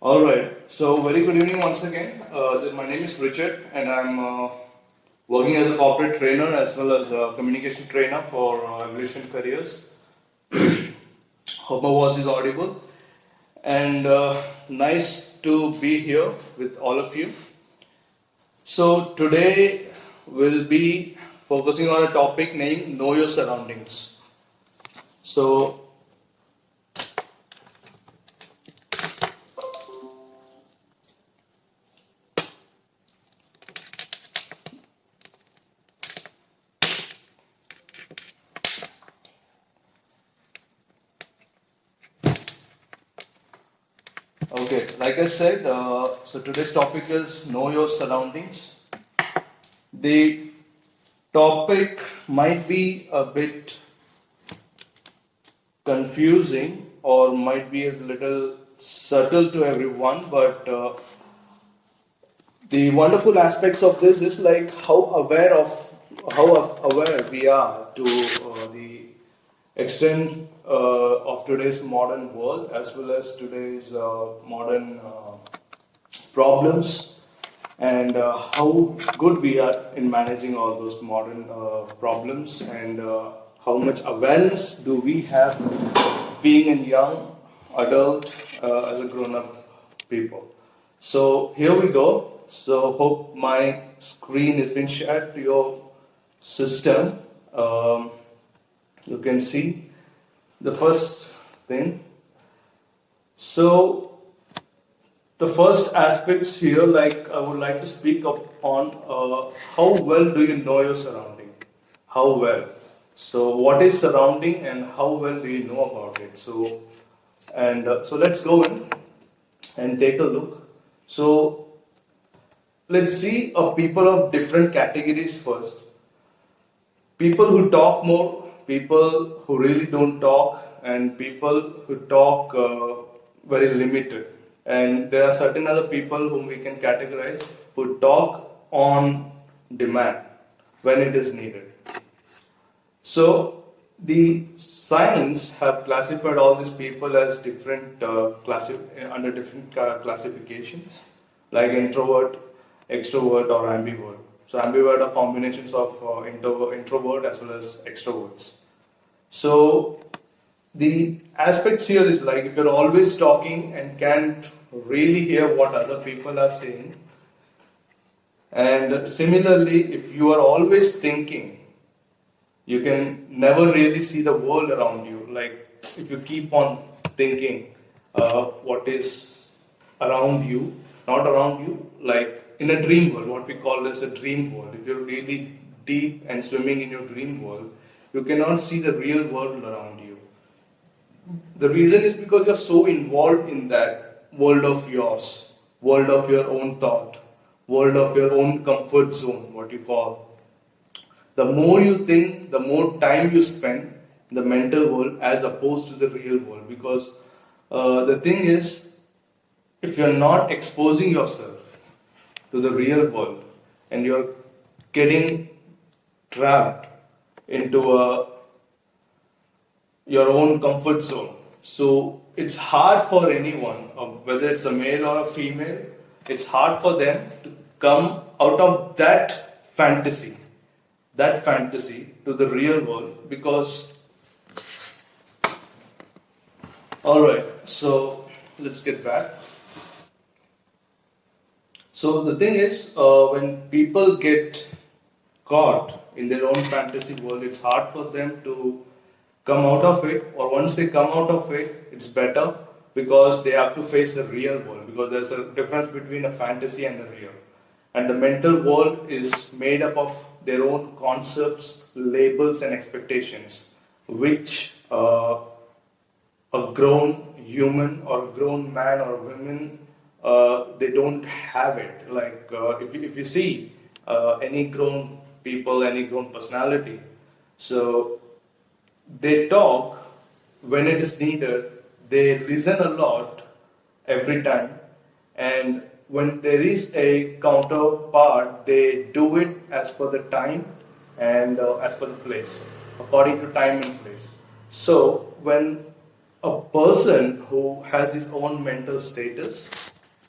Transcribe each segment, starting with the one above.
All right. So, very good evening once again. My name is Richard, and I'm working as a corporate trainer as well as a communication trainer for Evolution Careers. Hope my voice is audible. And nice to be here with all of you. So, today we'll be focusing on a topic named Know Your Surroundings. So, okay, like I said, so today's topic is Know Your Surroundings. The topic might be a bit confusing or might be a little subtle to everyone, but the wonderful aspects of this is like how aware we are to the extent of today's modern world as well as today's modern problems and how good we are in managing all those modern problems and how much awareness do we have being a young adult as a grown-up people. So here we go. So hope my screen has been shared to your system. You can see the first thing. So the first aspects here, like I would like to speak up on how well do you know your surrounding? How well? So what is surrounding and how well do you know about it? So let's go in and take a look. So let's see people of different categories first. People who talk more, people who really don't talk, and people who talk very limited. And there are certain other people whom we can categorize who talk on demand when it is needed. So the science have classified all these people as different under different classifications, like introvert, extrovert, or ambivert. So ambivert are combinations of introvert as well as extroverts. So the aspects here is like if you're always talking and can't really hear what other people are saying, and similarly, if you are always thinking, you can never really see the world around you. Like if you keep on thinking what is around you, not around you, like in a dream world, what we call as a dream world. If you're really deep and swimming in your dream world, you cannot see the real world around you. The reason is because you're so involved in that world of yours, world of your own thought, world of your own comfort zone, what you call. The more you think, the more time you spend in the mental world as opposed to the real world. Because the thing is, if you're not exposing yourself to the real world and you're getting trapped into your own comfort zone, so it's hard for anyone, whether it's a male or a female, it's hard for them to come out of that fantasy to the real world because all right, so let's get back. So the thing is, when people get caught in their own fantasy world, it's hard for them to come out of it, or once they come out of it, it's better because they have to face the real world, because there's a difference between a fantasy and the real. And the mental world is made up of their own concepts, labels, and expectations, which a grown human or a grown man or woman they don't have it. Like if you see any grown people, any grown personality, so they talk when it is needed, they listen a lot every time, and when there is a counterpart, they do it as per the time and as per the place, according to time and place. So when a person who has his own mental status,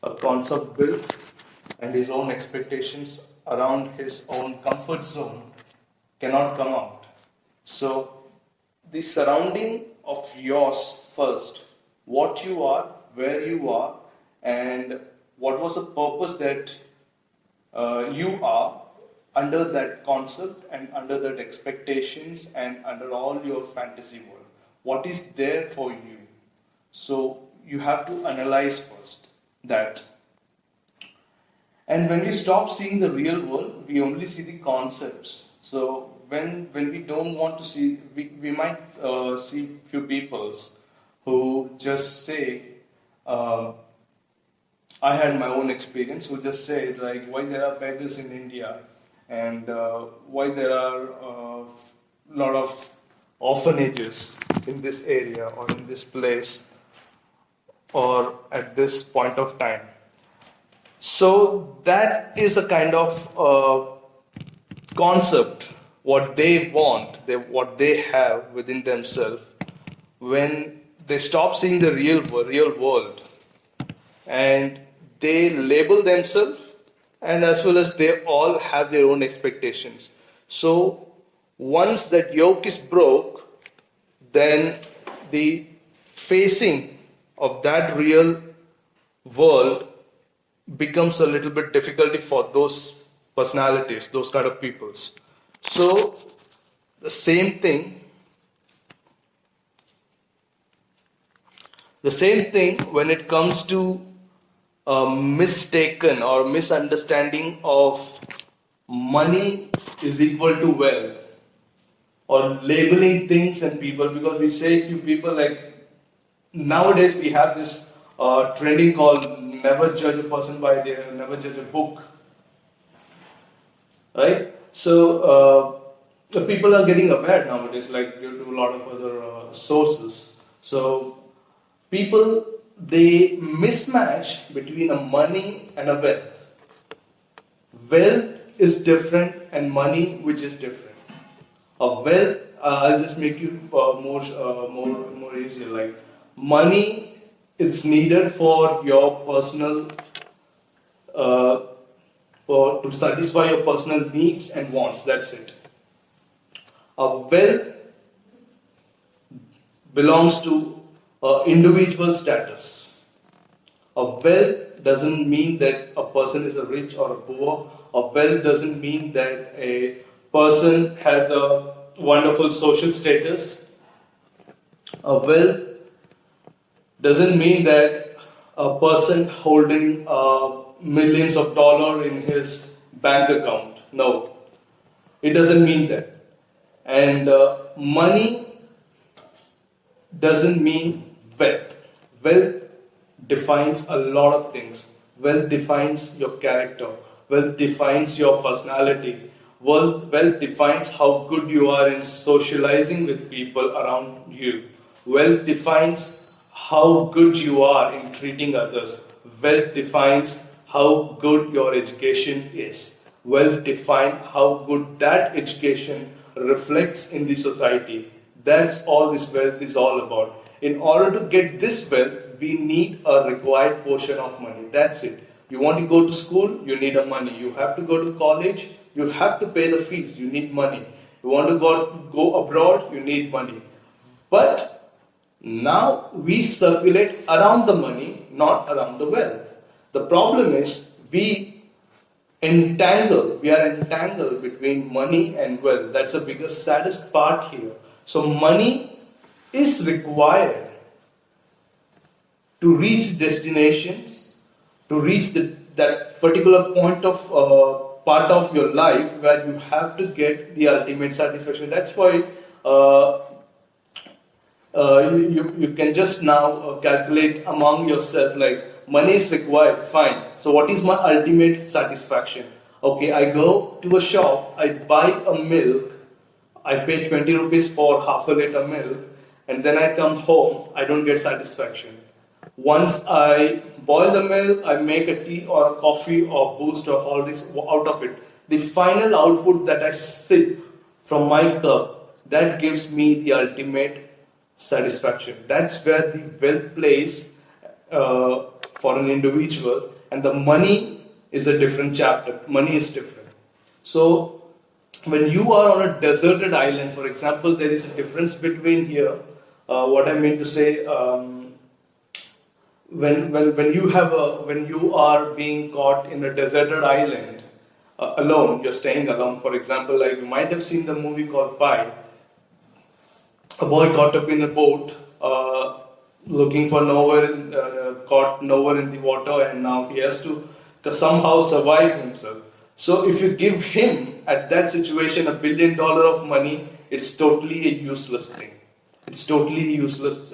a concept built, and his own expectations around his own comfort zone cannot come out. So, the surrounding of yours first, what you are, where you are, and what was the purpose that you are under that concept and under that expectations and under all your fantasy world. What is there for you? So you have to analyze first that. And when we stop seeing the real world, we only see the concepts. So when we don't want to see, we might see few peoples who just say, I had my own experience who just say like why there are beggars in India and why there are a lot of orphanages in this area or in this place or at this point of time. So that is a kind of concept, what they want, what they have within themselves. When they stop seeing the real world and they label themselves, and as well as they all have their own expectations. So once that yoke is broke, then the facing of that real world becomes a little bit difficulty for those personalities, those kind of peoples. So the same thing when it comes to mistaken or misunderstanding of money is equal to wealth, or labeling things and people, because we say few people like nowadays we have this trending called never judge a person by their, never judge a book, right? So the people are getting aware nowadays, like due to a lot of other sources. So people, they mismatch between a money and a wealth. Wealth is different and money which is different. A wealth, I'll just make you more easier. Like money is needed for your personal, to satisfy your personal needs and wants. That's it. A wealth belongs to individual status. A wealth doesn't mean that a person is a rich or a poor. A wealth doesn't mean that a person has a wonderful social status. A wealth doesn't mean that a person holding millions of dollars in his bank account. No, it doesn't mean that. And money doesn't mean wealth. Wealth defines a lot of things. Wealth defines your character. Wealth defines your personality. Wealth defines how good you are in socializing with people around you. Wealth defines how good you are in treating others. Wealth defines how good your education is. Wealth defines how good that education reflects in the society. That's all this wealth is all about. In order to get this wealth, we need a required portion of money. That's it. You want to go to school, you need a money. You have to go to college, you have to pay the fees, you need money. You want to go abroad, you need money. But now we circulate around the money, not around the wealth. The problem is we are entangled between money and wealth. That's the biggest, saddest part here. So money is required to reach destinations, to reach that particular point of part of your life where you have to get the ultimate satisfaction. That's why you can just now calculate among yourself, like money is required, fine. So what is my ultimate satisfaction? Okay, I go to a shop, I buy a milk, I pay 20 rupees for half a liter milk, and then I come home, I don't get satisfaction. Once I boil the milk, I make a tea or a coffee or boost or all this out of it. The final output that I sip from my cup, that gives me the ultimate satisfaction. That's where the wealth plays for an individual, and the money is a different chapter. Money is different. So, when you are on a deserted island, for example, there is a difference between here. What I mean to say, when you are being caught in a deserted island alone, you're staying alone. For example, like you might have seen the movie called Pi. A boy caught up in a boat, looking for nowhere, caught nowhere in the water, and now he has to somehow survive himself. So if you give him at that situation $1 billion of money, it's totally a useless thing. It's totally useless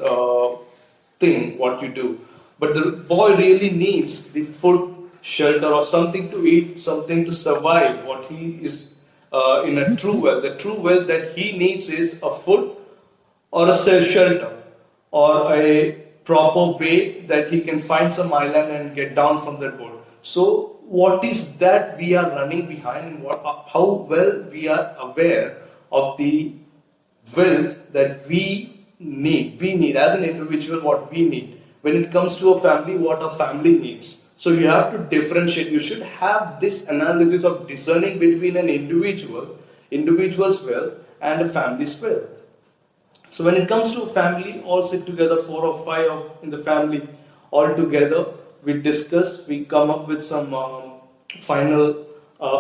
thing what you do. But the boy really needs the food, shelter, or something to eat, something to survive. What he is in a true wealth. The true wealth that he needs is a food or a shelter or a proper way that he can find some island and get down from that boat. So what is that we are running behind, and how well we are aware of the wealth that we need. We need as an individual what we need. When it comes to a family, what a family needs. So you have to differentiate. You should have this analysis of discerning between an individual's wealth and a family's wealth. So when it comes to a family, all sit together, 4 or 5 in the family, all together, we discuss, we come up with some final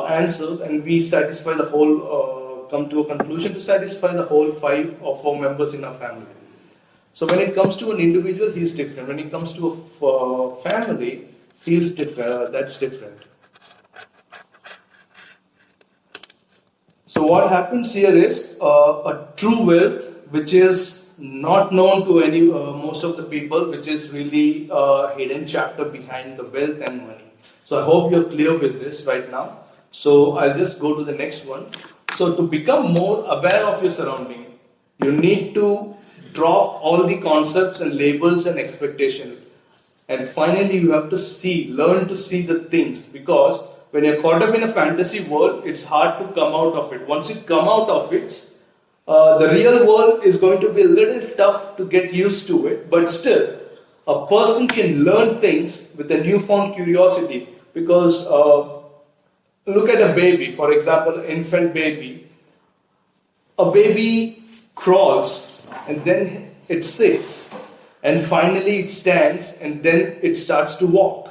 answers, and we satisfy the whole, come to a conclusion to satisfy the whole 5 or 4 members in our family. So when it comes to an individual, he's different. When it comes to a family, he's different. That's different. So what happens here is a true wealth, which is not known to any most of the people, which is really a hidden chapter behind the wealth and money. So I hope you're clear with this right now. So I'll just go to the next one. So to become more aware of your surrounding, you need to drop all the concepts and labels and expectations. And finally, you have to learn to see the things, because when you're caught up in a fantasy world, it's hard to come out of it. Once you come out of it, the real world is going to be a little tough to get used to it, but still, a person can learn things with a newfound curiosity. Because look at a baby, for example, infant baby. A baby crawls and then it sits, and finally it stands, and then it starts to walk.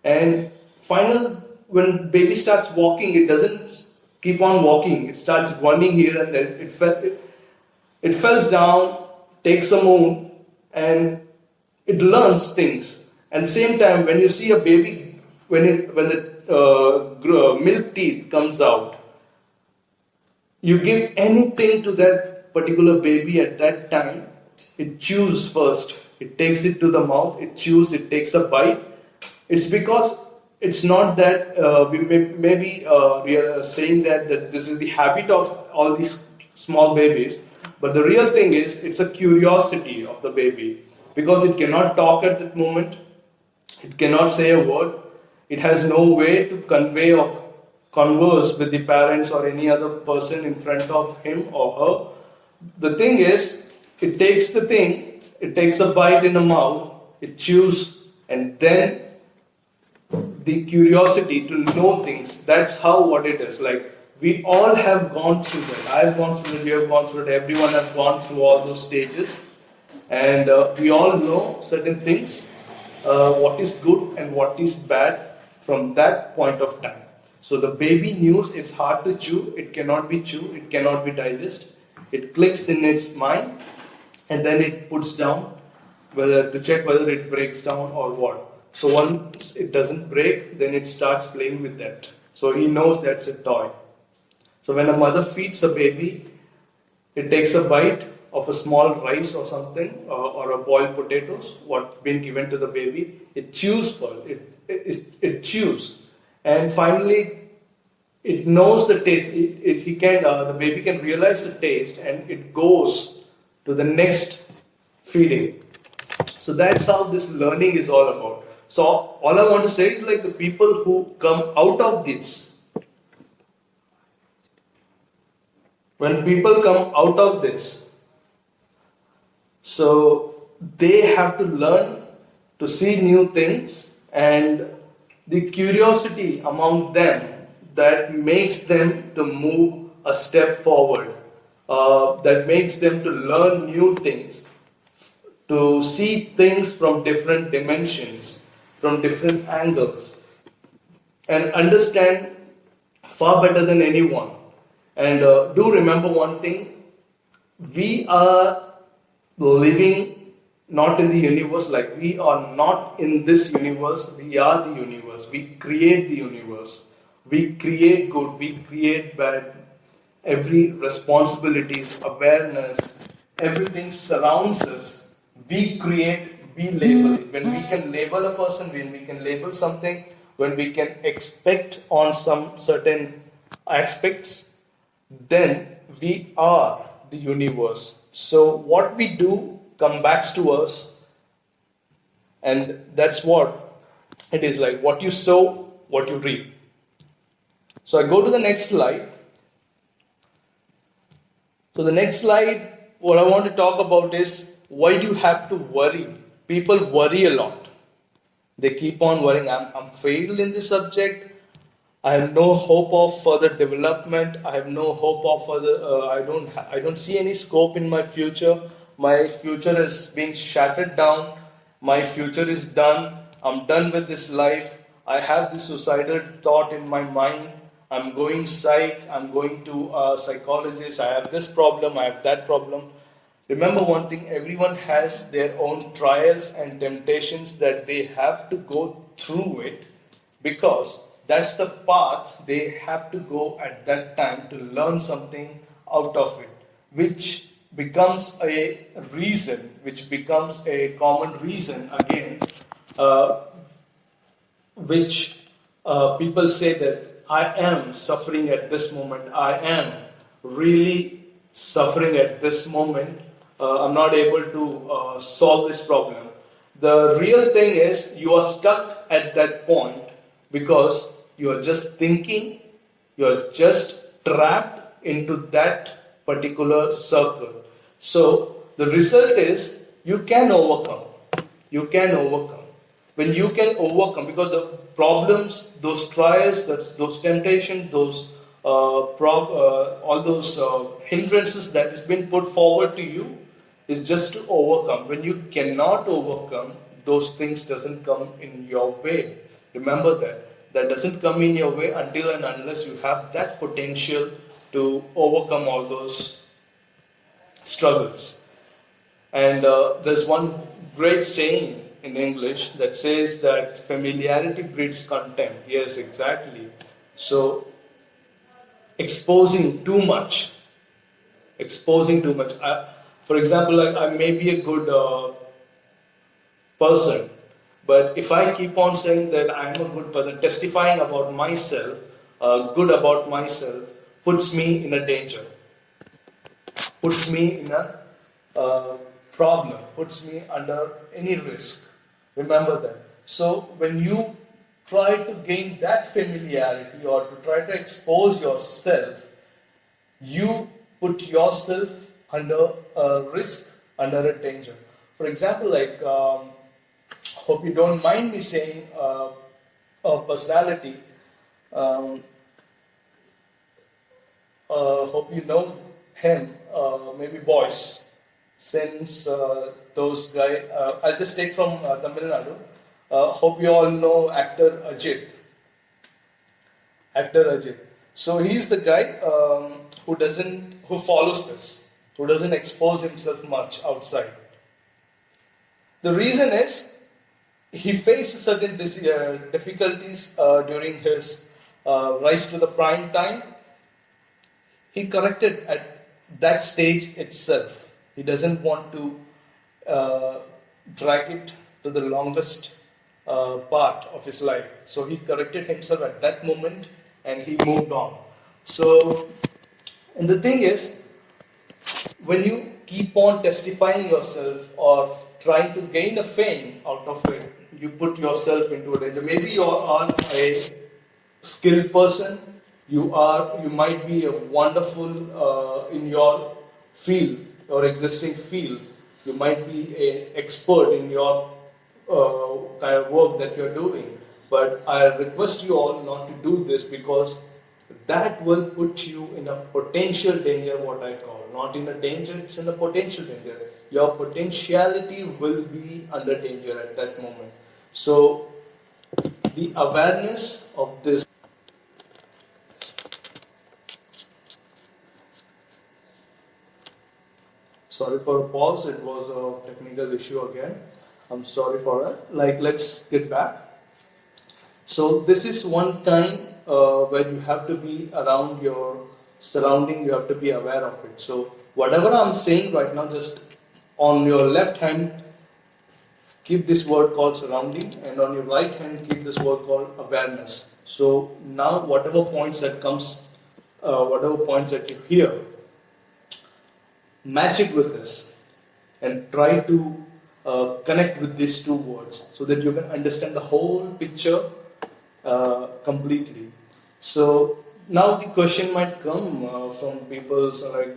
And finally, when baby starts walking, it doesn't keep on walking. It starts running here and then. It falls down, takes a moon, and it learns things. And same time, when you see a baby, when the milk teeth comes out, you give anything to that particular baby at that time, it chews first. It takes it to the mouth, it chews, it takes a bite. It's because it's not that we are saying that this is the habit of all these small babies, but the real thing is it's a curiosity of the baby, because it cannot talk at that moment, it cannot say a word, it has no way to convey or converse with the parents or any other person in front of him or her. The thing is, it takes the thing, it takes a bite in the mouth, it chews, and then the curiosity to know things. That's how what it is. Like, we all have gone through that. I've gone through it, you have gone through it, everyone has gone through all those stages. And we all know certain things, what is good and what is bad from that point of time. So the baby news, it's hard to chew, it cannot be chewed, it cannot be digested. It clicks in its mind, and then it puts down to check whether it breaks down or what. So once it doesn't break, then it starts playing with that. So he knows that's a toy. So when a mother feeds a baby, it takes a bite of a small rice or something, or a boiled potatoes, what's been given to the baby. It chews first. It chews, and finally it knows the taste. The baby can realize the taste, and it goes to the next feeding. So that's how this learning is all about. So all I want to say is, like, the people who come out of this, when people come out of this, So they have to learn to see new things, and the curiosity among them that makes them to move a step forward, that makes them to learn new things, to see things from different dimensions, from different angles, and understand far better than anyone. And do remember one thing: we are living not in the universe, like we are not in this universe, we are the universe. We create the universe. We create good, we create bad. Every responsibilities, awareness, everything surrounds us. We create, we label it. When we can label a person, when we can label something, when we can expect on some certain aspects, then we are the universe. So what we do comes back to us, and that's what it is like. What you sow, what you reap. So I go to the next slide. So the next slide, what I want to talk about is, why do you have to worry? People worry a lot. They keep on worrying. I'm failed in this subject. I have no hope of further development. I have no hope of further. I don't see any scope in my future. My future is being shattered down. My future is done. I'm done with this life. I have this suicidal thought in my mind. I'm going psych. I'm going to a psychologist. I have this problem. I have that problem. Remember one thing: everyone has their own trials and temptations that they have to go through it, because that's the path they have to go at that time to learn something out of it, which becomes a reason, which becomes a common reason again, uh, which people say that I am suffering at this moment, I am really suffering at this moment, I'm not able to solve this problem. The real thing is, you are stuck at that point because you are just thinking, you are just trapped into that particular circle. So the result is, you can overcome. You can overcome. When you can overcome, because the problems, those trials, those temptations, those all those hindrances that has been put forward to you is just to overcome. When you cannot overcome, those things doesn't come in your way. Remember that. That doesn't come in your way until and unless you have that potential to overcome all those struggles. And there's one great saying in English that says that familiarity breeds contempt. Yes, exactly. So exposing too much, for example, like, I may be a good person, but if I keep on saying that I am a good person, testifying about myself, good about myself, puts me in a danger, puts me in a problem, puts me under any risk. Remember that. So when you try to gain that familiarity or to try to expose yourself, you put yourself under a risk, under a danger. For example, like, hope you don't mind me saying a personality. Hope you know him, maybe Boyce. Since those guys, I'll just take from Tamil Nadu. Hope you all know actor Ajit. Actor Ajit. So he's the guy who follows this, who doesn't expose himself much outside. The reason is, he faced certain difficulties during his rise to the prime time. He corrected at that stage itself. He doesn't want to drag it to the longest part of his life. So he corrected himself at that moment and he moved on. So, and the thing is, when you keep on testifying yourself or trying to gain a fame out of it, you put yourself into a danger. Maybe you are a skilled person, you might be a wonderful in your field, your existing field, You might be an expert in your kind of work that you're doing, but I request you all not to do this because that will put you in a potential danger, what I call. Not in a danger, it's in a potential danger. Your potentiality will be under danger at that moment. So, the awareness of this. Sorry for a pause, it was a technical issue again. I'm sorry for that. Let's get back. So this is one time where you have to be around your surrounding, you have to be aware of it. So whatever I'm saying right now, just on your left hand, keep this word called surrounding, and on your right hand, keep this word called awareness. So now whatever points that comes, whatever points that you hear, match it with this and try to connect with these two words so that you can understand the whole picture completely. So now the question might come from people, so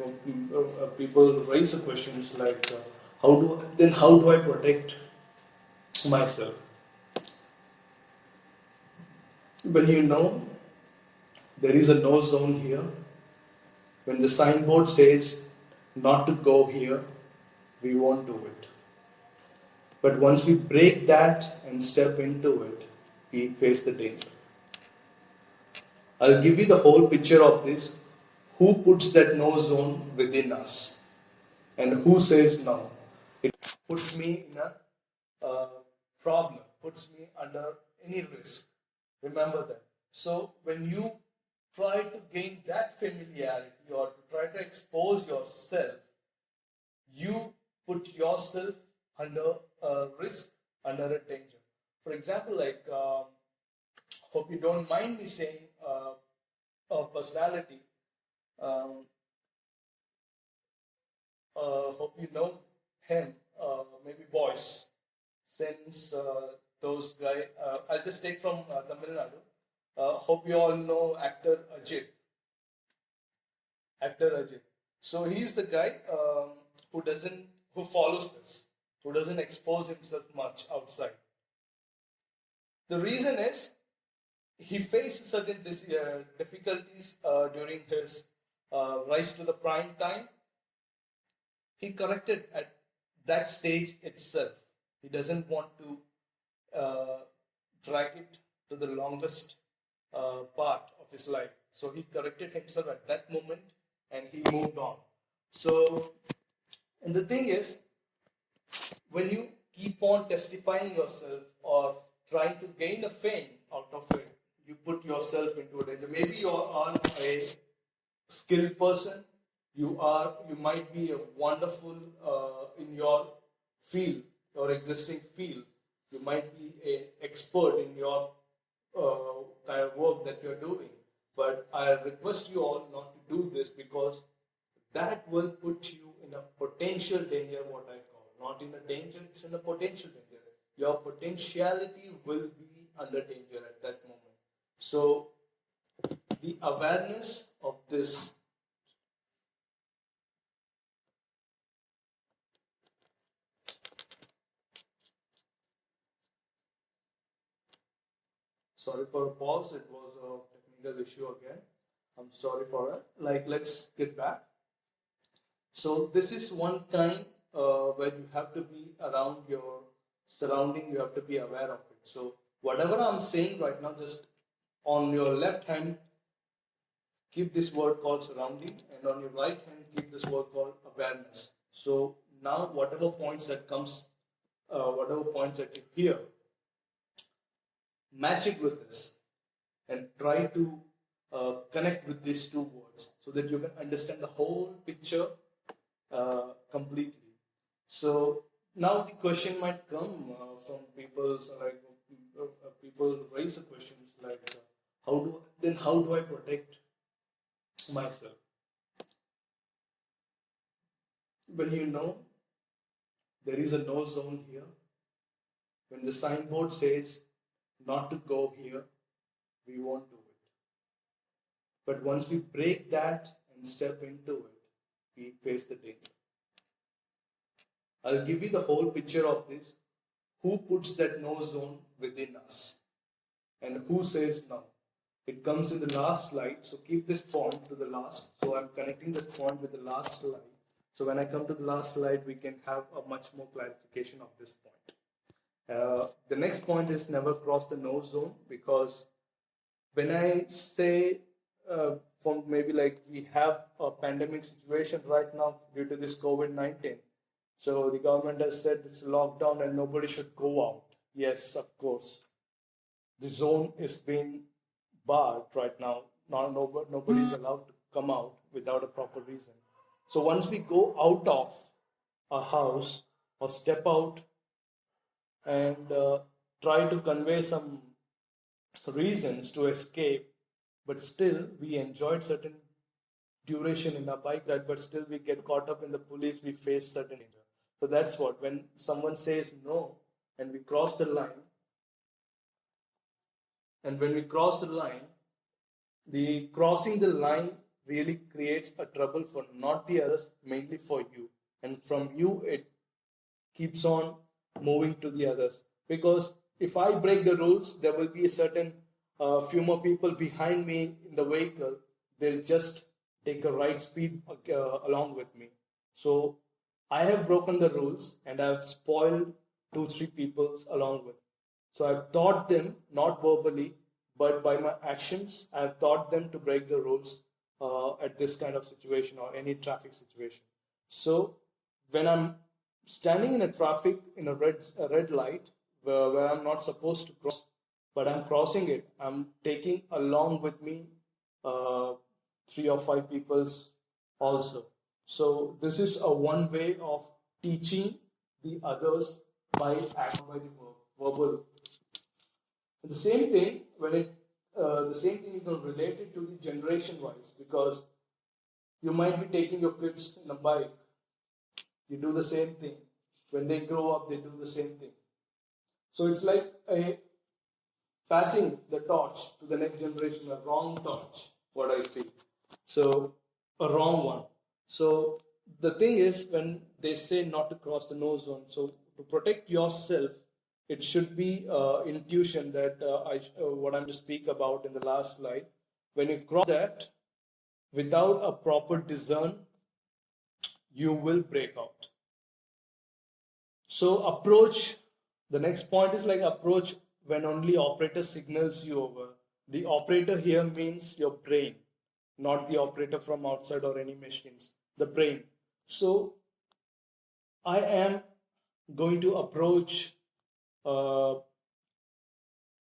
people raise the questions like, how do I protect myself? When you know there is a no zone here, when the signboard says not to go here, we won't do it. But once we break that and step into it, we face the danger. I'll give you the whole picture of this. Who puts that no zone within us? And who says no? It puts me in a problem, puts me under any risk. Remember that. So when you try to gain that familiarity or to try to expose yourself, you put yourself under a risk, under a danger. For example, hope you don't mind me saying a personality. Um, hope you know him, maybe Boyce. Since those guys, I'll just take from Tamil Nadu. Hope you all know actor Ajit. So he's the guy who follows this, who doesn't expose himself much outside. The reason is he faced certain difficulties during his rise to the prime time. He corrected at that stage itself. He doesn't want to drag it to the longest part of his life. So he corrected himself at that moment and he moved on. So, and the thing is, when you keep on testifying yourself or trying to gain a fame out of it, you put yourself into a danger. Maybe you are a skilled person, you might be a wonderful in your field, your existing field. You might be an expert in your kind of work that you're doing. But I request you all not to do this because that will put you in a potential danger, what I call. Not in a danger, it's in a potential danger. Your potentiality will be under danger at that moment. So the awareness of this. Sorry for a pause, it was a technical issue again. I'm sorry for that. Let's get back. So this is one time where you have to be around your surrounding, you have to be aware of it. So whatever I'm saying right now, just on your left hand, keep this word called surrounding, and on your right hand, keep this word called awareness. So now whatever points that you hear, match it with this and try to connect with these two words so that you can understand the whole picture completely. So now the question might come from people, so people raise the questions like, how do I protect myself? When you know there is a no zone here, when the signboard says not to go here, we won't do it. But once we break that and step into it, we face the danger. I'll give you the whole picture of this. Who puts that no zone within us? And who says no? It comes in the last slide. So keep this point to the last. So I'm connecting this point with the last slide. So when I come to the last slide, we can have a much more clarification of this point. The next point is never cross the no zone, because when I say from maybe like we have a pandemic situation right now due to this COVID-19. So the government has said it's a lockdown and nobody should go out. Yes, of course. The zone is being barred right now. Nobody is allowed to come out without a proper reason. So once we go out of a house or step out and try to convey some reasons to escape, but still we enjoyed certain duration in our bike ride, but still we get caught up in the police, we face certain danger. So that's what, when someone says no and we cross the line, and when we cross the line, the crossing the line really creates a trouble for not the others, mainly for you. And from you, it keeps on moving to the others. Because if I break the rules, there will be a certain few more people behind me in the vehicle. They'll just take a right speed along with me. So I have broken the rules and I've spoiled 2-3 people along with. So I've taught them, not verbally, but by my actions, I've taught them to break the rules at this kind of situation or any traffic situation. So when I'm standing in a traffic in a red light where I'm not supposed to cross, but I'm crossing it, I'm taking along with me 3 or 5 peoples also. So this is a one way of teaching the others by act, by the verbal. The same thing the same thing you can relate it to the generation wise, because you might be taking your kids in a bike. You do the same thing. When they grow up, they do the same thing. So it's like a passing the torch to the next generation, a wrong torch, what I see. So a wrong one. So the thing is, when they say not to cross the no zone, so to protect yourself, it should be intuition that what I'm to speak about in the last slide. When you cross that without a proper discern, you will break out. So approach, the next point is like approach when only operator signals you over. The operator here means your brain, not the operator from outside or any machines, the brain. So I am going to approach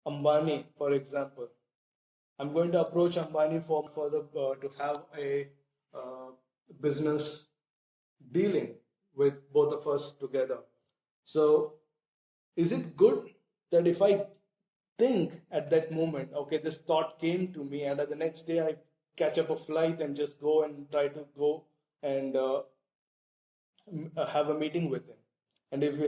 Ambani, for example. I'm going to approach Ambani for to have a business dealing with both of us together. So is it good that if I think at that moment, okay, this thought came to me, and the next day I catch up a flight and just go and try to go and have a meeting with him? And if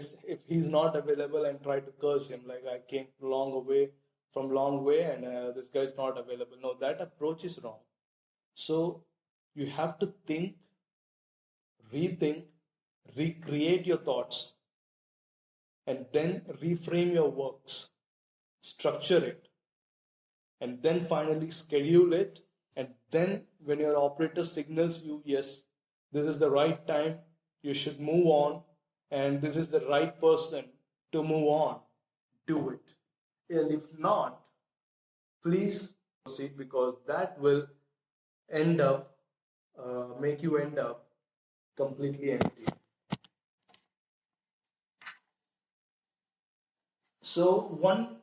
he's not available, and try to curse him like I came long way and this guy's not available. No, that approach is wrong. So you have to think, rethink, recreate your thoughts, and then reframe your works, structure it, and then finally schedule it. And then when your operator signals you, yes, this is the right time, you should move on, and this is the right person to move on, do it. And if not, please proceed, because that will end up make you end up completely empty. So one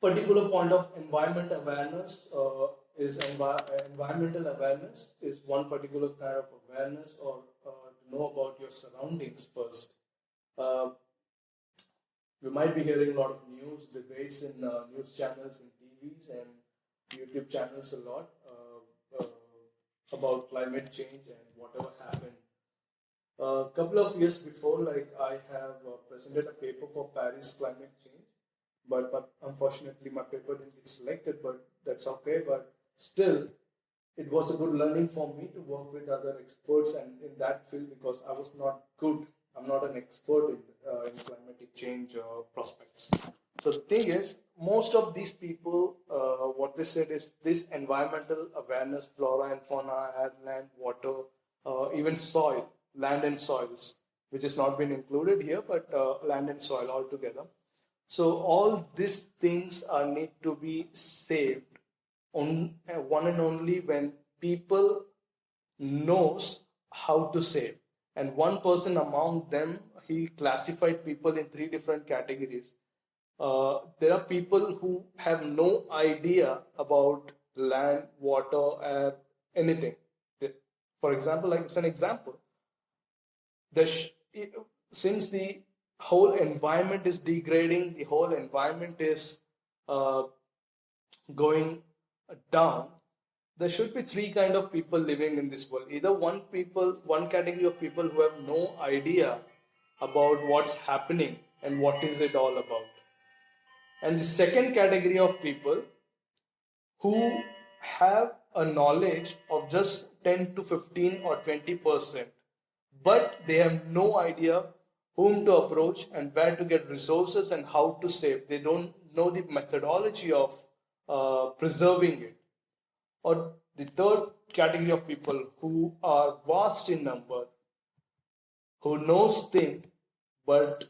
particular point of environment awareness environmental awareness is one particular kind of awareness, or to know about your surroundings first. Uh, we might be hearing a lot of news debates in news channels and TVs and YouTube channels a lot about climate change and whatever happened. A couple of years before, like I have presented a paper for Paris climate change, but unfortunately my paper didn't get selected, but that's okay. But still, it was a good learning for me to work with other experts and in that field, because I was not good. I'm not an expert in climatic change prospects. So the thing is, most of these people, what they said is this environmental awareness, flora and fauna, air, land, water, even soil, land and soils, which has not been included here, but land and soil altogether. So all these things need to be saved on one and only when people knows how to save. And one person among them, he classified people in three different categories. There are people who have no idea about land, water, air, anything. For example, like it's an example. The since the whole environment is degrading, the whole environment is uh, going down, there should be three kind of people living in this world. Either one category of people who have no idea about what's happening and what is it all about, and the second category of people who have a knowledge of just 10 to 15 or 20%, but they have no idea whom to approach and where to get resources and how to save. They don't know the methodology of preserving it. Or the third category of people who are vast in number, who knows things but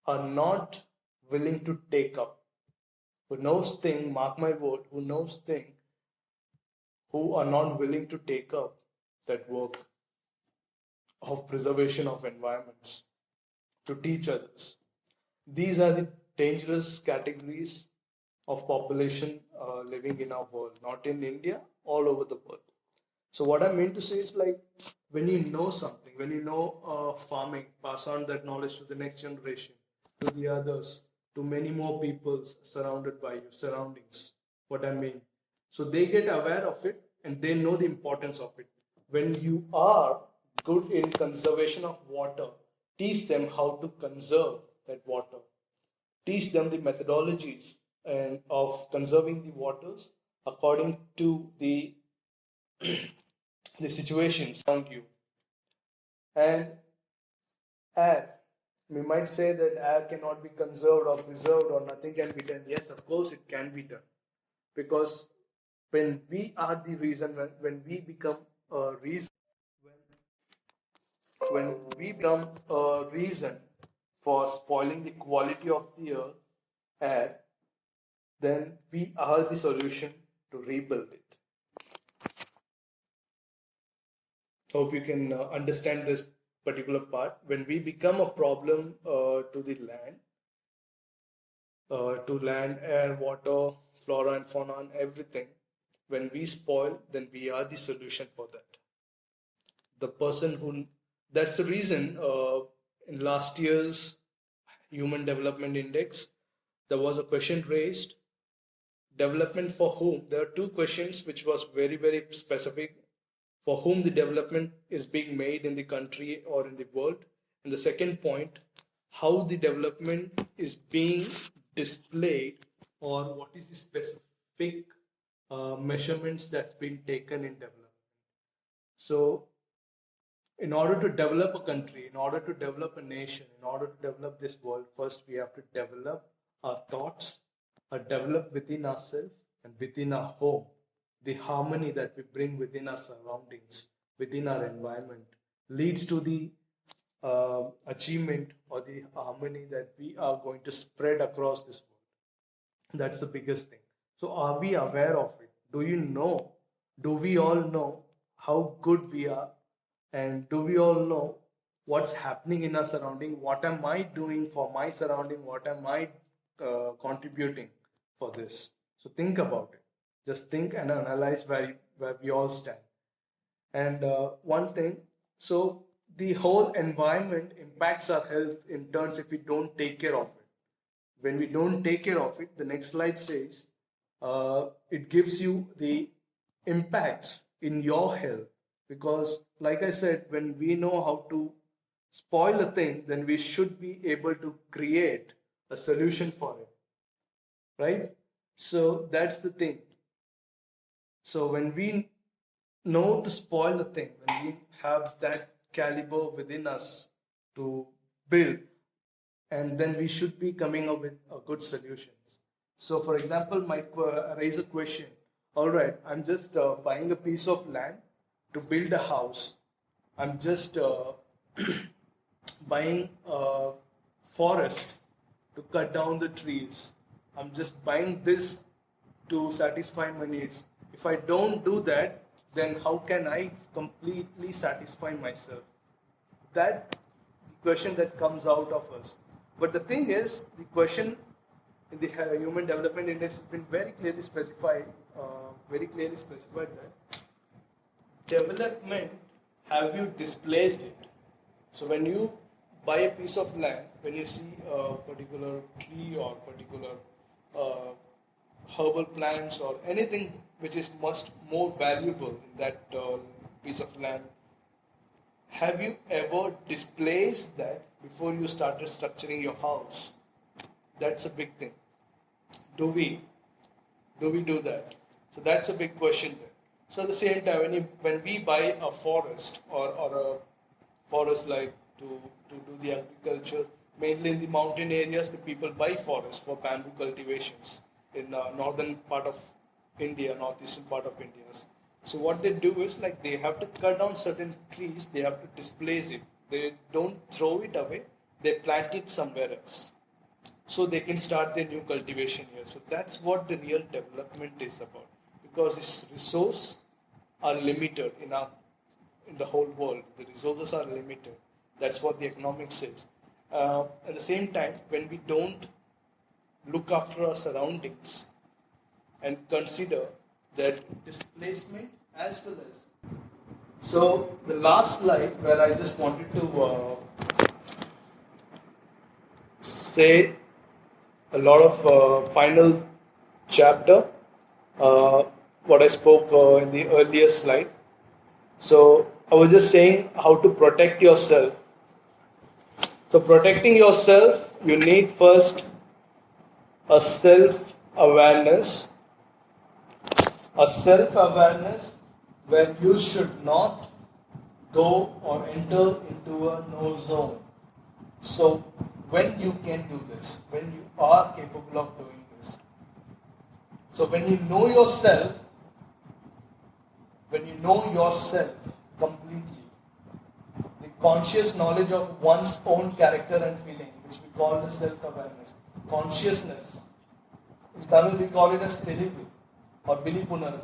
are not willing to take up, who knows things, mark my word, who knows things, who are not willing to take up that work of preservation of environments to teach others. These are the dangerous categories of population living in our world, not in India, all over the world. So what I mean to say is, like, when you know something, when you know farming, pass on that knowledge to the next generation, to the others, to many more people surrounded by you, surroundings. What I mean. So they get aware of it and they know the importance of it. When you are good in conservation of water, teach them how to conserve that water. Teach them the methodologies and of conserving the waters according to the situations around you. And air, we might say that air cannot be conserved or preserved or nothing can be done. Yes, of course it can be done, because when we are the reason, when we become a reason, when we become a reason for spoiling the quality of the earth, air, then we are the solution to rebuild it. Hope you can understand this particular part. When we become a problem to land, air, water, flora and fauna, and everything, when we spoil, then we are the solution for that. The person who, that's the reason in last year's Human Development Index, there was a question raised, development for whom? There are two questions which was very, very specific, for whom the development is being made in the country or in the world. And the second point, how the development is being displayed, or what is the specific measurements that's been taken in development. So in order to develop a country, in order to develop a nation, in order to develop this world, first we have to develop our thoughts, develop within ourselves and within our home, the harmony that we bring within our surroundings, within our environment, leads to the achievement or the harmony that we are going to spread across this world. That's the biggest thing. So are we aware of it? Do you know? Do we all know how good we are? And do we all know what's happening in our surrounding? What am I doing for my surrounding? What am I contributing for this? So think about it. Just think and analyze where we all stand. And one thing, so the whole environment impacts our health in turns if we don't take care of it. When we don't take care of it, the next slide says it gives you the impacts in your health. Because, like I said, when we know how to spoil a thing, then we should be able to create a solution for it. Right? So that's the thing. So when we know to spoil the thing, when we have that caliber within us to build, and then we should be coming up with good solutions. So, for example, might raise a question. All right, I'm just buying a piece of land to build a house. I'm just buying a forest to cut down the trees. I'm just buying this to satisfy my needs. If I don't do that, then how can I completely satisfy myself? That question that comes out of us. But the thing is, the question in the Human Development Index has been very clearly specified that development, have you displaced it? So when you buy a piece of land, when you see a particular tree or particular herbal plants or anything which is much more valuable in that piece of land, have you ever displaced that before you started structuring your house? That's a big thing. Do we do that? So that's a big question there. So at the same time, when we buy a forest or a forest like to do the agriculture, mainly in the mountain areas, the people buy forests for bamboo cultivations in northern part of India, northeastern part of India. So what they do is like they have to cut down certain trees, they have to displace it. They don't throw it away, they plant it somewhere else. So they can start their new cultivation here. So that's what the real development is about. Because these resources are limited in the whole world. The resources are limited. That's what the economics says. At the same time, when we don't look after our surroundings and consider that displacement as well as. So the last slide where I just wanted to say a lot of final chapter, what I spoke in the earlier slide. So I was just saying how to protect yourself. So protecting yourself, you need first a self-awareness. A self-awareness where you should not go or enter into a no zone. So when you can do this, when you are capable of doing this. So when you know yourself completely, the conscious knowledge of one's own character and feeling, which we call the self-awareness, consciousness, in Tamil we call it as Telivu or Bilipunarvu.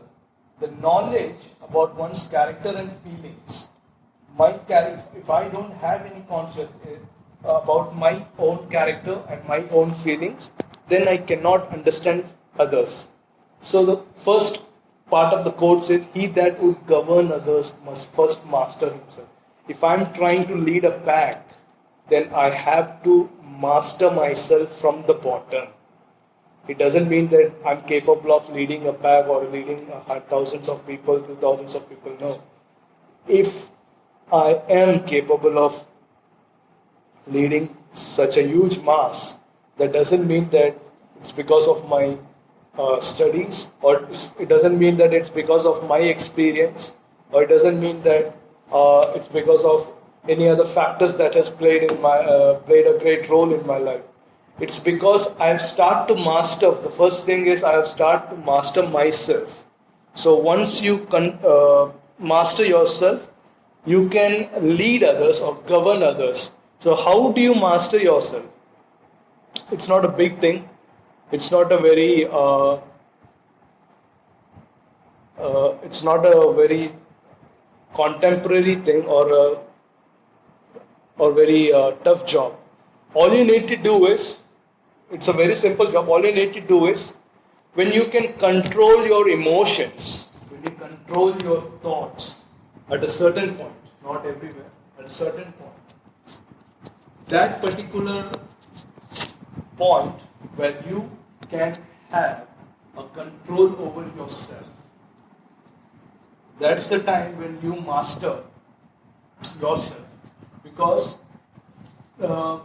The knowledge about one's character and feelings, if I don't have any consciousness about my own character and my own feelings, then I cannot understand others. So the first part of the quote says, he that would govern others must first master himself. If I'm trying to lead a pack, then I have to master myself from the bottom. It doesn't mean that I'm capable of leading a pack or leading thousands of people to thousands of people. No. If I am capable of leading such a huge mass, that doesn't mean that it's because of my studies, or it doesn't mean that it's because of my experience, or it doesn't mean that it's because of any other factors that has played a great role in my life. It's because I've started to master. The first thing is I've started to master myself. So once you master yourself, you can lead others or govern others. So how do you master yourself? It's not a big thing. It's not a very contemporary thing or very tough job. All you need to do is, it's a very simple job. All you need to do is, when you can control your emotions, when you control your thoughts at a certain point, not everywhere, at a certain point, that particular point where you can have a control over yourself, that's the time when you master yourself. Because I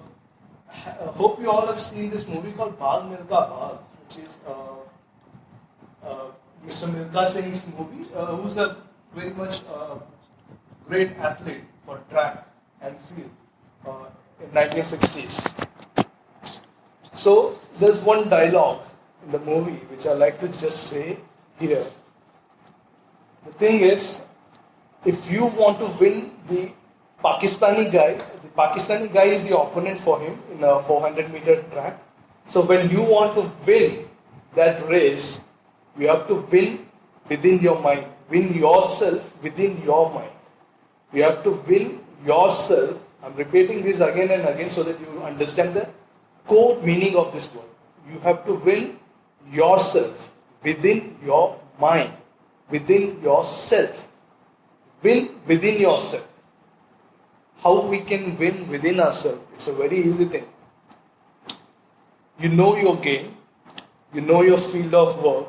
hope you all have seen this movie called Bhag Milkha Bhag, which is Mr. Milkha Singh's movie, who's a very much great athlete for track and field. in 1960s. So there's one dialogue in the movie which I like to just say here. The thing is, if you want to win the Pakistani guy is the opponent for him in a 400-meter track. So when you want to win that race, you have to win within your mind. Win yourself within your mind. You have to win yourself. I'm repeating this again and again so that you understand the core meaning of this word. You have to win yourself within your mind, within yourself. Win within yourself. How we can win within ourselves? It's a very easy thing. You know your game, you know your field of work,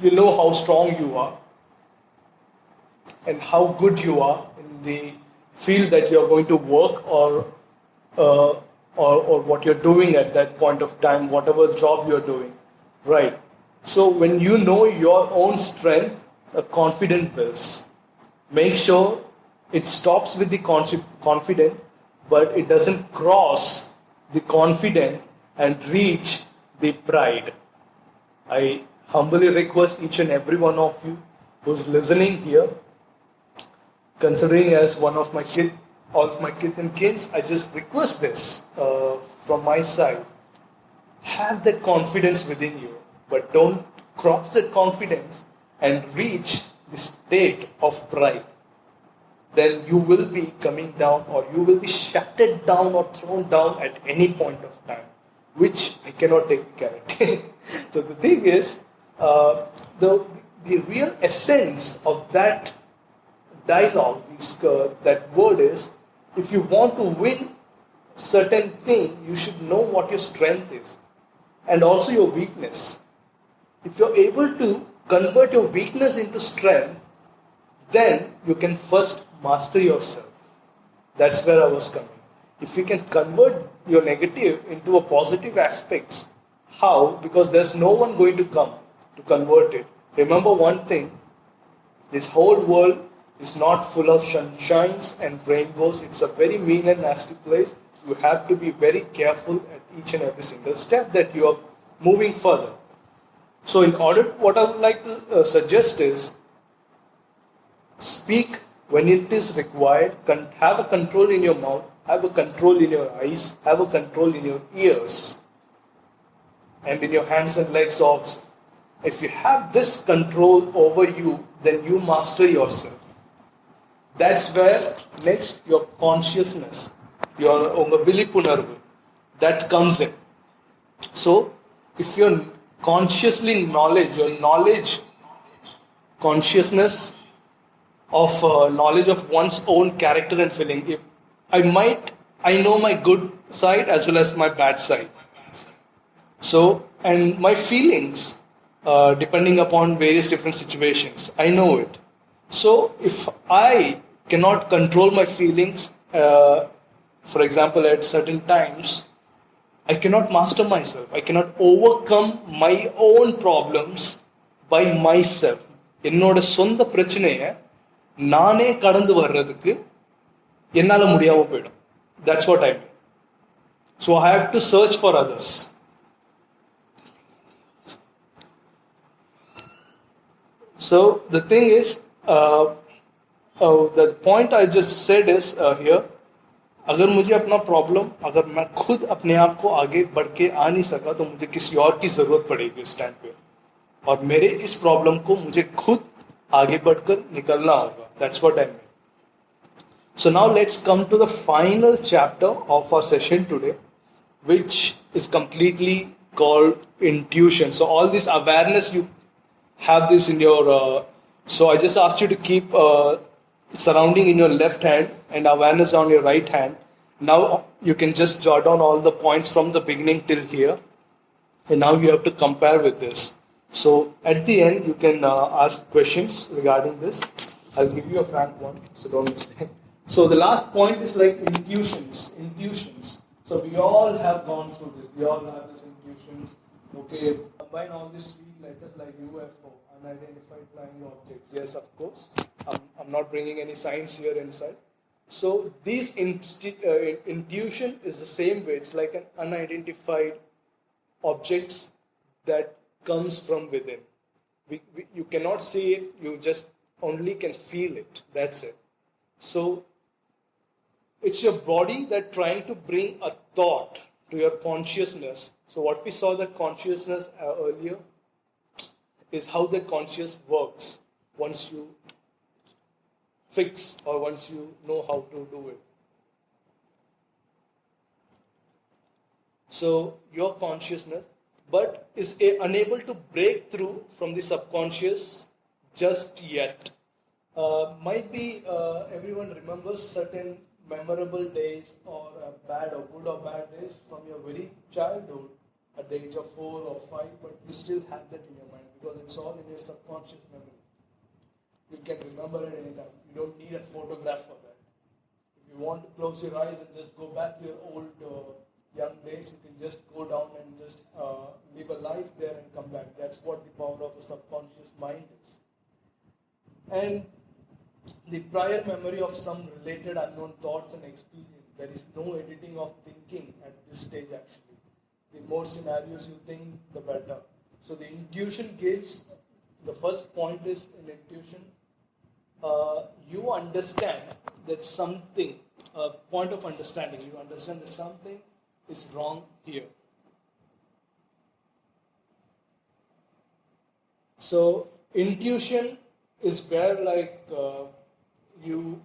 you know how strong you are, and how good you are in the field that you're going to work or what you're doing at that point of time, whatever job you're doing, right? So when you know your own strength, a confidence builds. Make sure it stops with the confident, but it doesn't cross the confident and reach the pride. I humbly request each and every one of you who's listening here, considering as one of my all of my kith and kins, I just request this from my side. Have that confidence within you, but don't cross that confidence and reach the state of pride. Then you will be coming down, or you will be shouted down or thrown down at any point of time, which I cannot take the guarantee. So the thing is, the real essence of that dialogue, that word is, if you want to win certain thing, you should know what your strength is and also your weakness. If you're able to convert your weakness into strength, then you can first master yourself. That's where I was coming. If you can convert your negative into a positive aspects, how? Because there's no one going to come to convert it. Remember one thing, this whole world is not full of sunshines and rainbows. It's a very mean and nasty place. You have to be very careful at each and every single step that you are moving further. So in order, what I would like to suggest is, speak when it is required, have a control in your mouth, have a control in your eyes, have a control in your ears, and in your hands and legs also. If you have this control over you, then you master yourself. That's where next your consciousness, your vilipunarvu, that comes in. So if you're consciously consciousness of knowledge of one's own character and feeling. If I know my good side as well as my bad side. So, and my feelings, depending upon various different situations, I know it. So, if I cannot control my feelings, for example, at certain times, I cannot master myself. I cannot overcome my own problems by myself. என்னோட சொந்த பிரச்சனையை நானே கடந்து வர்றதுக்கு என்னால முடியாம போயிடும். That's what I mean. So I have to search for others. So the thing is, the point I just said is here, अगर मुझे अपना प्रॉब्लम, अगर मैं खुद अपने आप को आगे बढ़ के आ नहीं सका, तो मुझे किसी और की जरूरत पड़ेगी उस टाइम पे, और मेरे इस प्रॉब्लम को मुझे खुद आगे बढ़कर निकलना होगा. That's what I mean. So now let's come to the final chapter of our session today, which is completely called intuition. So all this awareness, you have this in your, so I just asked you to keep surrounding in your left hand and awareness on your right hand. Now you can just jot down all the points from the beginning till here, and now you have to compare with this. So at the end you can ask questions regarding this. I'll give you a frank one, so don't mistake. So the last point is like intuitions. So we all have gone through this. We all have these intuitions. Okay, combine all these three letters like UFO, unidentified flying objects. Yes, of course. I'm not bringing any science here inside. So this intuition is the same way. It's like an unidentified objects that comes from within. You cannot see it, you just only can feel it. That's it. So it's your body that trying to bring a thought to your consciousness. So what we saw that consciousness earlier is how the conscious works once you fix or once you know how to do it. So your consciousness, but is unable to break through from the subconscious just yet. Might be everyone remembers certain memorable days or bad or good or bad days from your very childhood at the age of 4 or 5, but you still have that in your mind because it's all in your subconscious memory. You can remember it anytime. You don't need a photograph for that. If you want to close your eyes and just go back to your old young days, you can just go down and just live a life there and come back. That's what the power of a subconscious mind is. And the prior memory of some related unknown thoughts and experience. There is no editing of thinking at this stage actually. The more scenarios you think, the better. So the intuition gives, the first point is in intuition, you understand that something, point of understanding, you understand that something is wrong here. So intuition is where you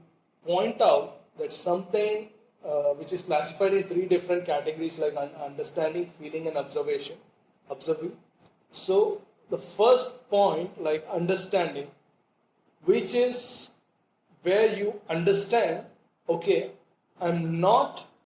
point out that something which is classified in 3 different categories like understanding, feeling and observing. So the first point, like understanding, which is where you understand, okay, I'm not